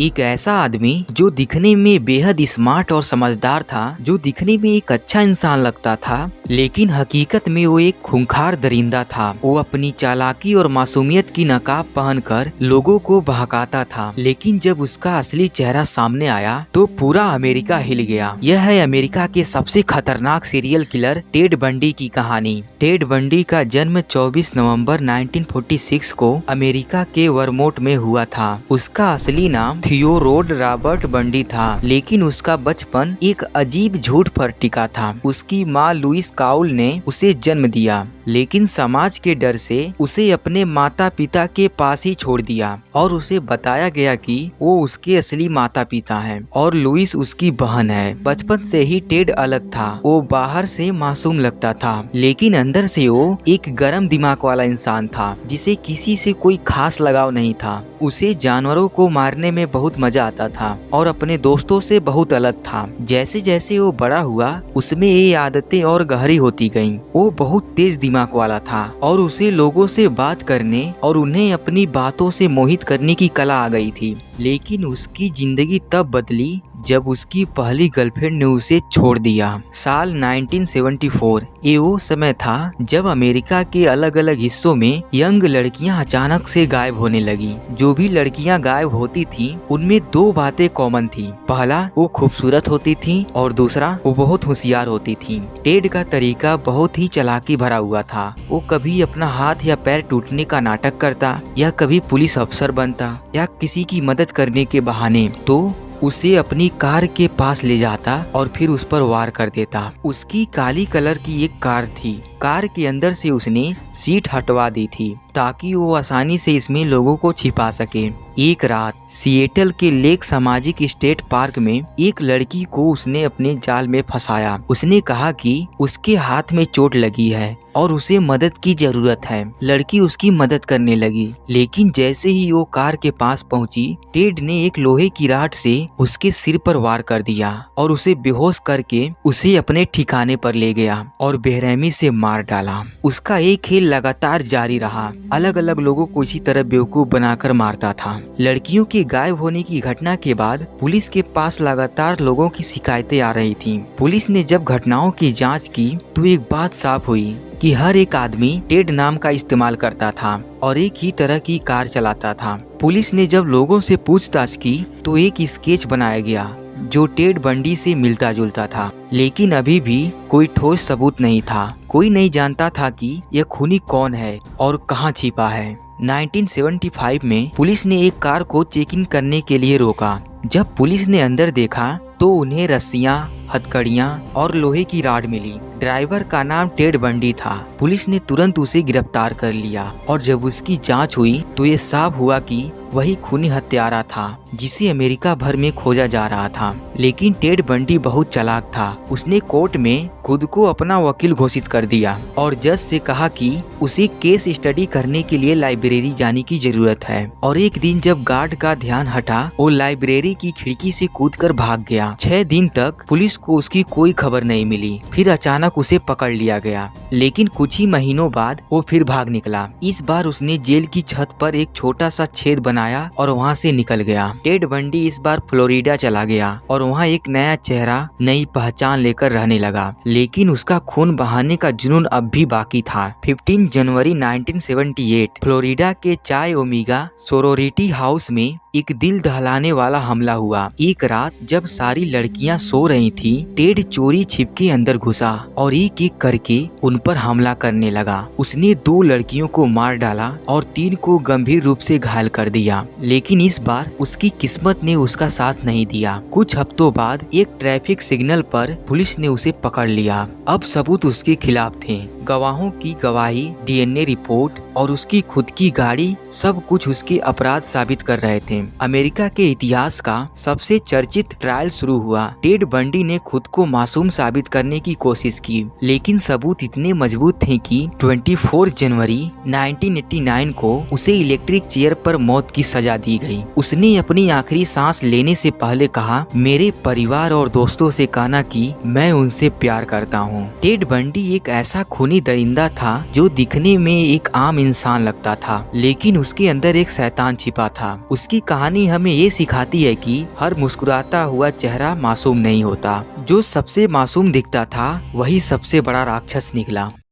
एक ऐसा आदमी जो दिखने में बेहद स्मार्ट और समझदार था, जो दिखने में एक अच्छा इंसान लगता था, लेकिन हकीकत में वो एक खूंखार दरिंदा था। वो अपनी चालाकी और मासूमियत की नकाब पहनकर लोगों को बहकाता था, लेकिन जब उसका असली चेहरा सामने आया तो पूरा अमेरिका हिल गया। यह है अमेरिका के सबसे खतरनाक सीरियल किलर टेड बंडी की कहानी। टेड बंडी का जन्म 24 नवंबर 1946 को अमेरिका के वर्मोंट में हुआ था। उसका असली नाम थियोडोर रॉबर्ट बंडी था, लेकिन उसका बचपन एक अजीब झूठ पर टिका था। उसकी माँ लुइस काउल ने उसे जन्म दिया, लेकिन समाज के डर से उसे अपने माता पिता के पास ही छोड़ दिया और उसे बताया गया कि वो उसके असली माता पिता हैं और लुइस उसकी बहन है। बचपन से ही टेड अलग था। वो बाहर से मासूम लगता था, लेकिन अंदर से वो एक गर्म दिमाग वाला इंसान था जिसे किसी से कोई खास लगाव नहीं था। उसे जानवरों को मारने में बहुत मजा आता था और अपने दोस्तों से बहुत अलग था। जैसे जैसे वो बड़ा हुआ उसमें ये आदतें और गहरी होती गईं। वो बहुत तेज दिमाग वाला था और उसे लोगों से बात करने और उन्हें अपनी बातों से मोहित करने की कला आ गई थी। लेकिन उसकी जिंदगी तब बदली जब उसकी पहली गर्लफ्रेंड ने उसे छोड़ दिया। साल 1974 ये वो समय था जब अमेरिका के अलग अलग हिस्सों में यंग लड़कियां अचानक से गायब होने लगी। जो भी लड़कियां गायब होती थीं, उनमें दो बातें कॉमन थी। पहला, वो खूबसूरत होती थी और दूसरा, वो बहुत होशियार होती थी। टेड का तरीका बहुत ही चालाकी भरा हुआ था। वो कभी अपना हाथ या पैर टूटने का नाटक करता, या कभी पुलिस अफसर बनता, या किसी की मदद करने के बहाने तो उसे अपनी कार के पास ले जाता और फिर उस पर वार कर देता। उसकी काली कलर की एक कार थी। कार के अंदर से उसने सीट हटवा दी थी ताकि वो आसानी से इसमें लोगों को छिपा सके। एक रात सिएटल के लेक सामाजिक स्टेट पार्क में एक लड़की को उसने अपने जाल में फंसाया। उसने कहा कि उसके हाथ में चोट लगी है और उसे मदद की जरूरत है। लड़की उसकी मदद करने लगी, लेकिन जैसे ही वो कार के पास पहुंची, टेड ने एक लोहे की राड से उसके सिर पर वार कर दिया और उसे बेहोश करके उसे अपने ठिकाने पर ले गया और बेरहमी से मार डाला। उसका एक खेल लगातार जारी रहा। अलग अलग लोगों को इसी तरह बेवकूफ बनाकर मारता था। लड़कियों के गायब होने की घटना के बाद पुलिस के पास लगातार लोगों की शिकायतें आ रही थीं। पुलिस ने जब घटनाओं की जांच की तो एक बात साफ हुई कि हर एक आदमी टेड नाम का इस्तेमाल करता था और एक ही तरह की कार चलाता था। पुलिस ने जब लोगों से पूछताछ की तो एक स्केच बनाया गया जो टेड बंडी से मिलता जुलता था, लेकिन अभी भी कोई ठोस सबूत नहीं था। कोई नहीं जानता था कि यह खूनी कौन है और कहां छिपा है। 1975 में पुलिस ने एक कार को चेक इन करने के लिए रोका। जब पुलिस ने अंदर देखा तो उन्हें रस्सियां, हथकड़ियां और लोहे की राड मिली। ड्राइवर का नाम टेड बंडी था। पुलिस ने तुरंत उसे गिरफ्तार कर लिया और जब उसकी जांच हुई तो ये साफ हुआ कि वही खूनी हत्यारा था जिसे अमेरिका भर में खोजा जा रहा था। लेकिन टेड बंडी बहुत चालाक था। उसने कोर्ट में खुद को अपना वकील घोषित कर दिया और जज से कहा कि उसे केस स्टडी करने के लिए लाइब्रेरी जाने की जरूरत है। और एक दिन जब गार्ड का ध्यान हटा, वो लाइब्रेरी की खिड़की से कूदकर भाग गया। 6 दिन तक पुलिस को उसकी कोई खबर नहीं मिली। फिर अचानक उसे पकड़ लिया गया, लेकिन कुछ ही महीनों बाद वो फिर भाग निकला। इस बार उसने जेल की छत पर एक छोटा सा छेद बनाया और वहाँ से निकल गया। टेड बंडी इस बार फ्लोरिडा चला गया और वहाँ एक नया चेहरा, नई पहचान लेकर रहने लगा, लेकिन उसका खून बहाने का जुनून अब भी बाकी था। 15 जनवरी 1978 फ्लोरिडा के चाय ओमेगा सोरोरिटी हाउस में एक दिल दहलाने वाला हमला हुआ। एक रात जब सारी लड़कियां सो रही थी, टेड चोरी छिपके अंदर घुसा और एक एक करके उन पर हमला करने लगा। उसने 2 लड़कियों को मार डाला और 3 को गंभीर रूप से घायल कर दिया, लेकिन इस बार उसकी किस्मत ने उसका साथ नहीं दिया। कुछ हफ्तों बाद एक ट्रैफिक सिग्नल पर पुलिस ने उसे पकड़ लिया। अब सबूत उसके खिलाफ थे। गवाहों की गवाही, डीएनए रिपोर्ट और उसकी खुद की गाड़ी, सब कुछ उसके अपराध साबित कर रहे थे। अमेरिका के इतिहास का सबसे चर्चित ट्रायल शुरू हुआ। टेड बंडी ने खुद को मासूम साबित करने की कोशिश की, लेकिन सबूत इतने मजबूत थे कि 24 जनवरी 1989 को उसे इलेक्ट्रिक चेयर पर मौत की सजा दी गई। उसने अपनी आखिरी सांस लेने से पहले कहा, मेरे परिवार और दोस्तों से कहना कि मैं उनसे प्यार करता हूँ। टेड बंडी एक ऐसा खूनी खूनी दरिंदा था जो दिखने में एक आम इंसान लगता था, लेकिन उसके अंदर एक शैतान छिपा था। उसकी कहानी हमें ये सिखाती है कि हर मुस्कुराता हुआ चेहरा मासूम नहीं होता। जो सबसे मासूम दिखता था वही सबसे बड़ा राक्षस निकला।